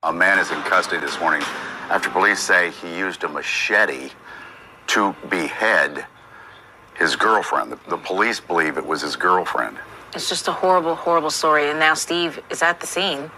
A man is in custody this morning after police say he used a machete to behead his girlfriend. The police believe it was his girlfriend. It's just a horrible, horrible story. And now Steve is at the scene.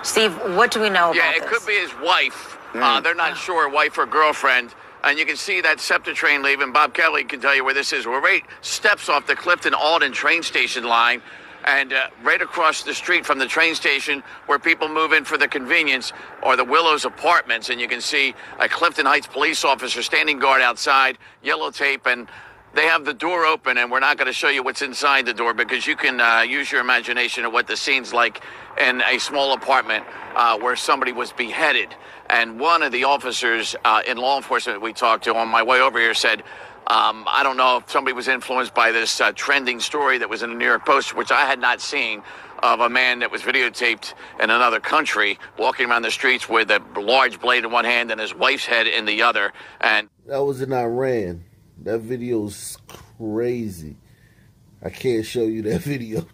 Steve, what do we know about this? Yeah, it could be his wife. They're not sure, wife or girlfriend. And you can see that SEPTA train leaving. Bob Kelly can tell you where this is. We're right steps off the Clifton-Alden train station line. And right across the street from the train station where people move in for the convenience are the Willows Apartments. And you can see a Clifton Heights police officer standing guard outside, yellow tape, and they have the door open. And we're not going to show you what's inside the door because you can use your imagination of what the scene's like in a small apartment where somebody was beheaded. And one of the officers in law enforcement we talked to on my way over here said, I don't know if somebody was influenced by this trending story that was in the New York Post, which I had not seen, of a man that was videotaped in another country walking around the streets with a large blade in one hand and his wife's head in the other. And that was in Iran. That video is crazy. I can't show you that video.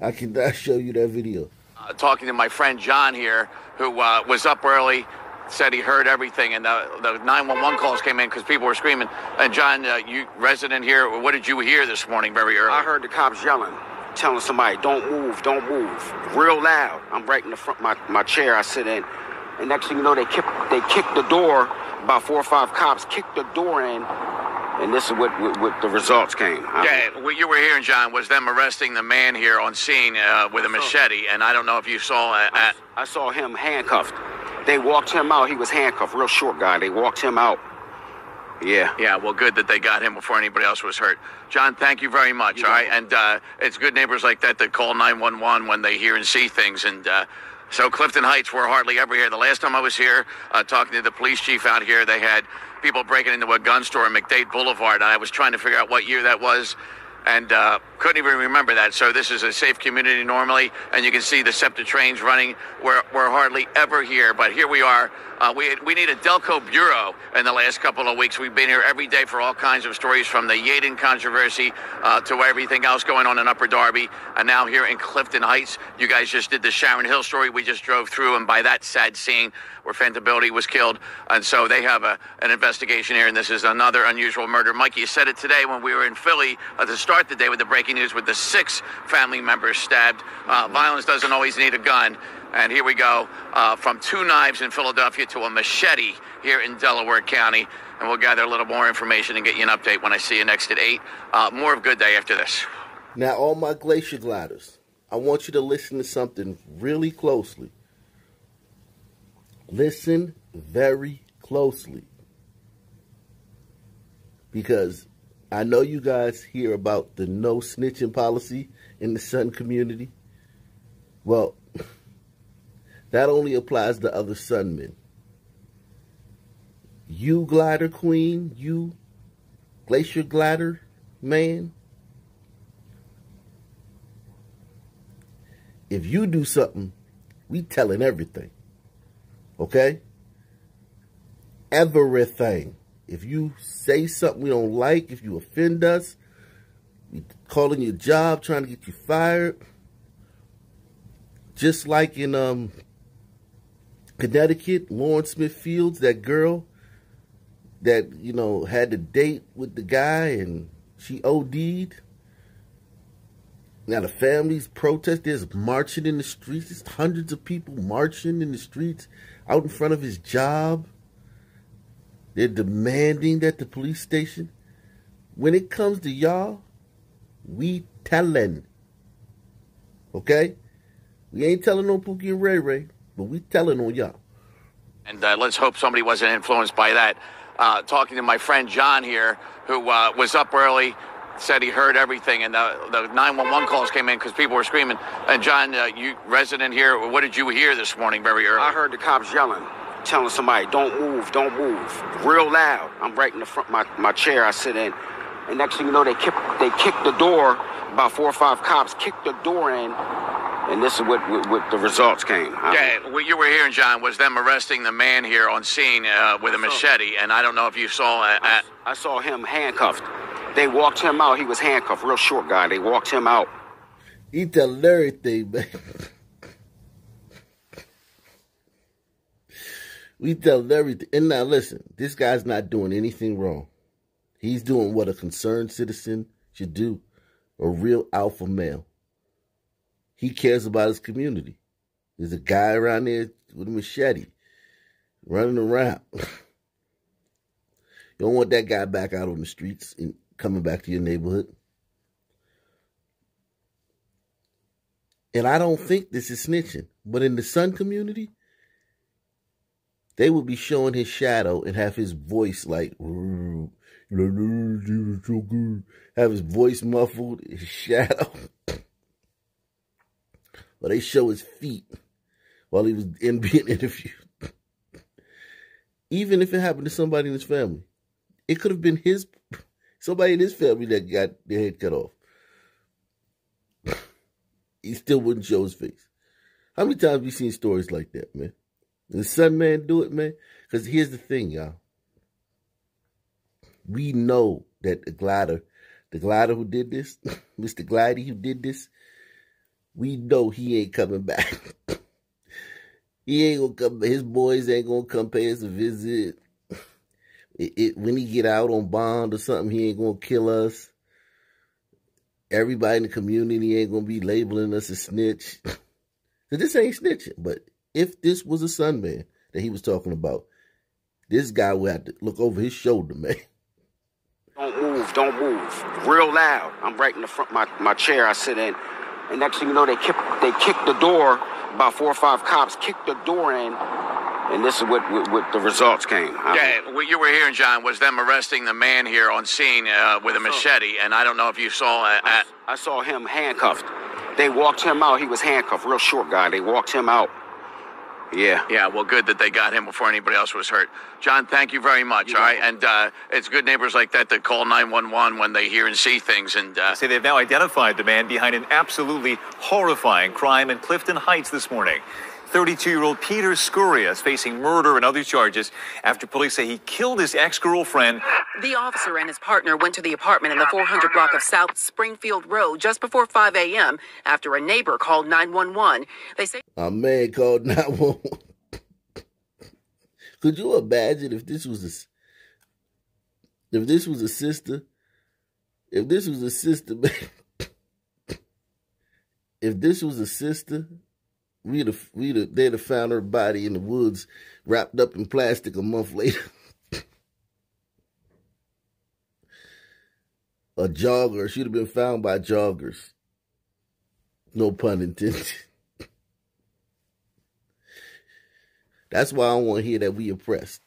I cannot show you that video. Talking to my friend John here, who was up early, said he heard everything, and the 911 calls came in because people were screaming. And John, you resident here, what did you hear this morning very early? I heard the cops yelling, telling somebody, don't move, don't move, real loud. I'm right in the front of my chair I sit in. And next thing you know, they kicked the door. About 4 or 5 cops kicked the door in. And this is what the results came. What you were hearing, John, was them arresting the man here on scene with a machete. And I don't know if you saw... I saw him handcuffed. They walked him out. He was handcuffed, real short guy. They walked him out. Yeah. Yeah, well, good that they got him before anybody else was hurt. John, thank you very much, all right? And it's good neighbors like that call 911 when they hear and see things. And so Clifton Heights, we're hardly ever here. The last time I was here talking to the police chief out here, they had people breaking into a gun store on McDade Boulevard. And I was trying to figure out what year that was. And couldn't even remember that. So this is a safe community normally, and you can see the SEPTA trains running. We're hardly ever here, but here we are. We need a Delco bureau in the last couple of weeks. We've been here every day for all kinds of stories, from the Yaden controversy to everything else going on in Upper Darby, and now here in Clifton Heights. You guys just did the Sharon Hill story. We just drove through, and by that sad scene where Fentanyl was killed, and so they have an investigation here, and this is another unusual murder. Mike, you said it today when we were in Philly to start the day with the breaking news with the 6 family members stabbed. Violence doesn't always need a gun. And here we go, from 2 knives in Philadelphia to a machete here in Delaware County. And we'll gather a little more information and get you an update when I see you next at 8. More of Good Day after this. Now, all my Glacier Gliders, I want you to listen to something really closely. Listen very closely. Because I know you guys hear about the no snitching policy in the Sun community. Well, that only applies to other Sunmen. You glider queen, you Glacier Glider man, if you do something, we telling everything. Okay? Everything. If you say something we don't like, if you offend us, we calling your job, trying to get you fired. Just like in Connecticut, Lauren Smith Fields, that girl that, you know, had the date with the guy and she OD'd. Now the families protest. There's marching in the streets. There's hundreds of people marching in the streets out in front of his job. They're demanding that the police station. When it comes to y'all, we telling. Okay? We ain't telling on Pookie and Ray Ray, but we telling on y'all. And let's hope somebody wasn't influenced by that. Talking to my friend John here, who was up early, said he heard everything, and the 911 calls came in because people were screaming. And John, you resident here, what did you hear this morning very early? I heard the cops yelling, telling somebody, don't move, real loud. I'm right in the front of my chair I sit in. And next thing you know, they kicked the door. About 4 or 5 cops kicked the door in. And this is what the results came. What you were hearing, John, was them arresting the man here on scene with a machete. And I don't know if you saw... I saw him handcuffed. They walked him out. He was handcuffed, real short guy. They walked him out. He telling everything, man. We tell everything. And now listen, this guy's not doing anything wrong. He's doing what a concerned citizen should do, a real alpha male. He cares about his community. There's a guy around there with a machete running around. You don't want that guy back out on the streets and coming back to your neighborhood. And I don't think this is snitching. But in the Sun community, they would be showing his shadow and have his voice like, have his voice muffled, his shadow. Or they show his feet while he was being interviewed. Even if it happened to somebody in his family. It could have been somebody in his family that got their head cut off. He still wouldn't show his face. How many times have you seen stories like that, man? The Sun man do it, man? Because here's the thing, y'all. We know that the glider who did this, Mr. Glidey who did this, we know he ain't coming back. He ain't gonna come. His boys ain't gonna come pay us a visit. When he get out on bond or something, he ain't gonna kill us. Everybody in the community ain't gonna be labeling us a snitch. So this ain't snitching. But if this was a Sun man that he was talking about, this guy would have to look over his shoulder, man. Don't move, don't move. Real loud. I'm right in the front my chair I sit in. And next thing you know, they kicked the door. About 4 or 5 cops kicked the door in. And this is what the results came. What you were hearing, John, was them arresting the man here on scene with a machete. And I don't know if you saw I saw him handcuffed. They walked him out. He was handcuffed. Real short guy. They walked him out. Yeah. Yeah, well, good that they got him before anybody else was hurt. John, thank you very much, all right? And it's good neighbors like that call 911 when they hear and see things. And say they've now identified the man behind an absolutely horrifying crime in Clifton Heights this morning. 32-year-old Peter Scuria is facing murder and other charges after police say he killed his ex-girlfriend. The officer and his partner went to the apartment in the 400 block of South Springfield Road just before 5 a.m. after a neighbor called 911. They say a man called 911. Could you imagine if this was a sister? If this was a sister, man. If this was a sister, they'd have found her body in the woods, wrapped up in plastic a month later. A jogger. She'd have been found by joggers. No pun intended. That's why I don't want to hear that we oppressed.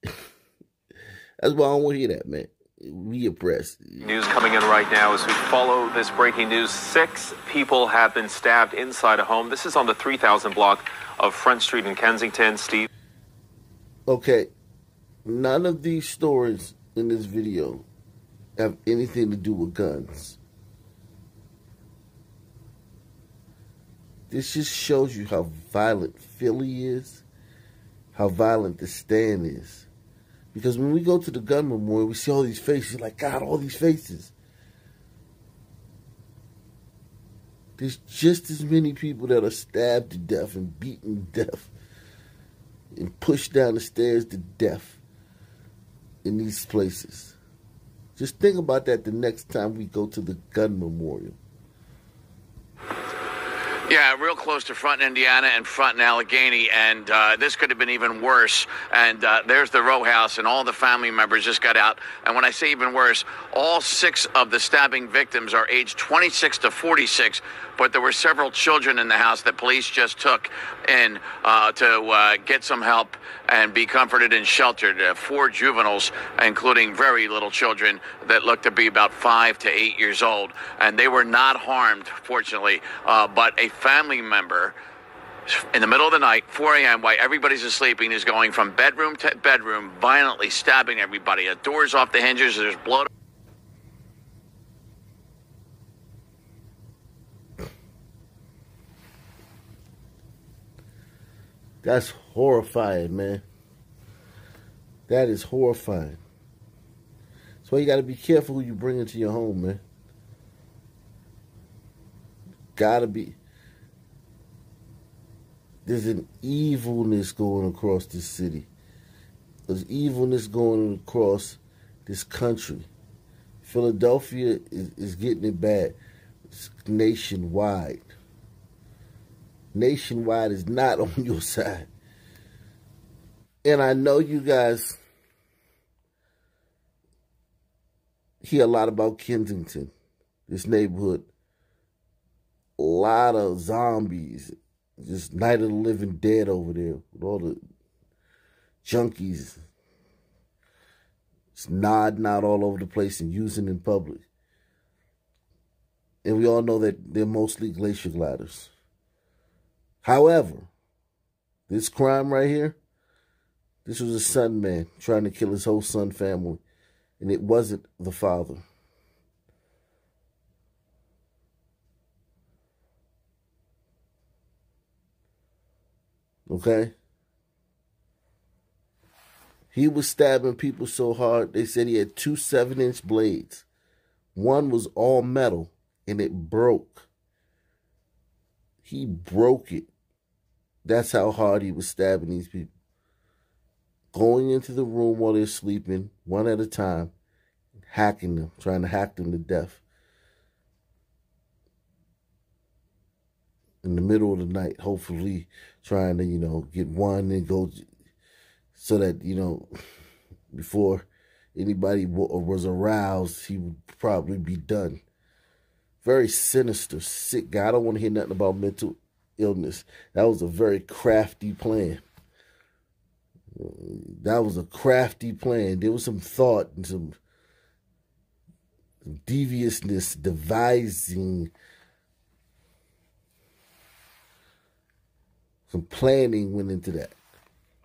That's why I don't want to hear that, man. We oppressed. News coming in right now as we follow this breaking news. 6 people have been stabbed inside a home. This is on the 3000 block of Front Street in Kensington. Steve. Okay. None of these stories in this video have anything to do with guns. This just shows you how violent Philly is, how violent the Stand is. Because when we go to the gun memorial, we see all these faces. Like, God, all these faces. There's just as many people that are stabbed to death and beaten to death and pushed down the stairs to death in these places. Just think about that the next time we go to the gun memorial. Yeah, real close to Front in Indiana and Front in Allegheny, and this could have been even worse. And there's the row house, and all the family members just got out. And when I say even worse, all 6 of the stabbing victims are aged 26 to 46, but there were several children in the house that police just took in to get some help and be comforted and sheltered. 4 juveniles, including very little children that looked to be about 5 to 8 years old. And they were not harmed, fortunately, but a family member in the middle of the night, 4 a.m., while everybody's asleep, is going from bedroom to bedroom, violently stabbing everybody. The door's off the hinges, there's blood. That's horrifying, man. That is horrifying. That's why you got to be careful who you bring into your home, man. Gotta be. There's an evilness going across this city. There's evilness going across this country. Philadelphia is getting it bad. It's nationwide. Nationwide is not on your side. And I know you guys hear a lot about Kensington, this neighborhood. A lot of zombies. Just Night of the Living Dead over there with all the junkies. Just nodding out all over the place and using in public. And we all know that they're mostly glacier gliders. However, this crime right here, this was a son man trying to kill his whole son family. And it wasn't the father. Okay? He was stabbing people so hard, they said he had 2 7-inch blades. One was all metal, and it broke. He broke it. That's how hard he was stabbing these people. Going into the room while they're sleeping, one at a time, hacking them, trying to hack them to death. In the middle of the night, hopefully trying to, get one and go so that, before anybody was aroused, he would probably be done. Very sinister, sick guy. I don't want to hear nothing about mental illness. That was a very crafty plan. That was a crafty plan. There was some thought and some deviousness, devising, some planning went into that.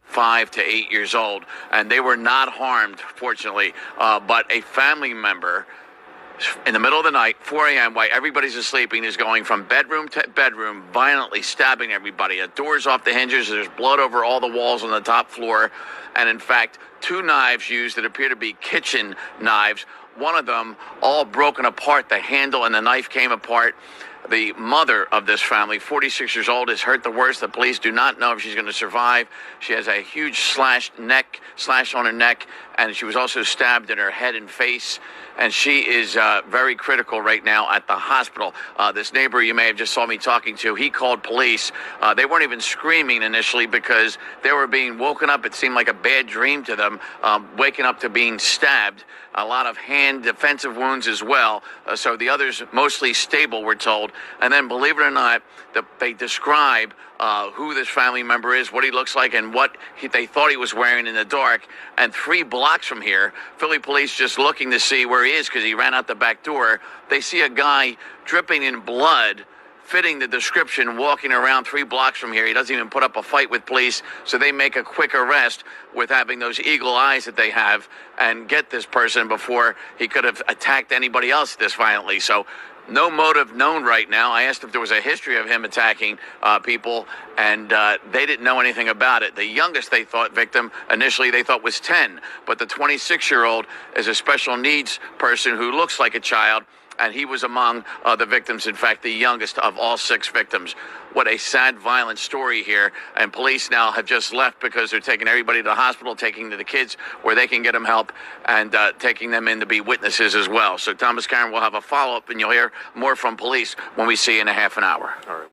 5 to 8 years old, and they were not harmed, fortunately, but a family member in the middle of the night, 4 a.m., while everybody's asleep, is going from bedroom to bedroom, violently stabbing everybody. The door's off the hinges. There's blood over all the walls on the top floor. And in fact, 2 knives used that appear to be kitchen knives. One of them all broken apart. The handle and the knife came apart. The mother of this family, 46 years old, is hurt the worst. The police do not know if she's going to survive. She has a huge slash on her neck, and she was also stabbed in her head and face. And she is very critical right now at the hospital. This neighbor you may have just saw me talking to, he called police. They weren't even screaming initially because they were being woken up. It seemed like a bad dream to them, waking up to being stabbed. A lot of hand defensive wounds as well. So the others mostly stable, we're told. And then, believe it or not, they describe who this family member is, what he looks like, and what they thought he was wearing in the dark. And 3 blocks from here, Philly police just looking to see where he is because he ran out the back door. They see a guy dripping in blood, fitting the description, walking around 3 blocks from here. He doesn't even put up a fight with police, so they make a quick arrest with having those eagle eyes that they have and get this person before he could have attacked anybody else this violently. So no motive known right now. I asked if there was a history of him attacking people, and they didn't know anything about it. The youngest victim initially they thought was 10, but the 26-year-old is a special needs person who looks like a child, and he was among the victims, in fact, the youngest of all 6 victims. What a sad, violent story here. And police now have just left because they're taking everybody to the hospital, taking the kids where they can get them help, and taking them in to be witnesses as well. So Thomas Cameron will have a follow-up, and you'll hear more from police when we see you in a half an hour. All right.